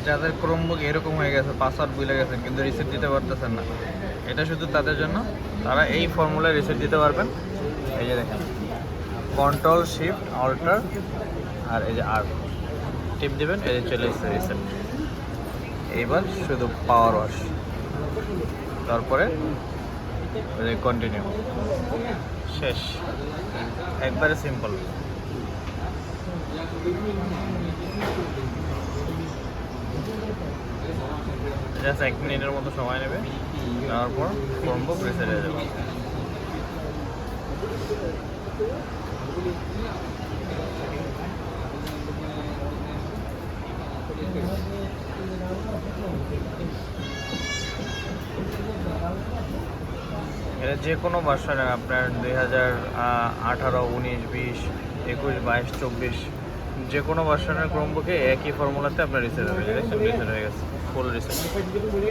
যাদের ক্রোমবুক এরকম হয়ে গেছে, পাসওয়ার্ড ভুলে গেছেন কিন্তু রিসেট দিতে পারতেছেন না, এটা শুধু তাদের জন্য। তারা এই ফর্মুলায় রিসেট দিতে পারবেন। এই যে দেখেন, কন্ট্রোল শিফট অল্টার আর এই যে আর টিপ দিবেন, এই যে চলে এসেছে রিসেট। এইবার শুধু পাওয়ার ওয়াশ, তারপরে কন্টিনিউ, শেষ। একবারে সিম্পল। জাস্ট 1 মিনিটের মতো সময় নেবে, তারপর ক্রোমবুক রিসেট হয়ে যাবে। এটা যে কোনো ভার্সনে আপনার 2018, 19, 20, 21, 22, 24 যে কোনো ভার্সনের ক্রোমবুকে একই ফর্মুলাতে আপনার রিসেট হয়ে গেছে, ফুল রিসেট।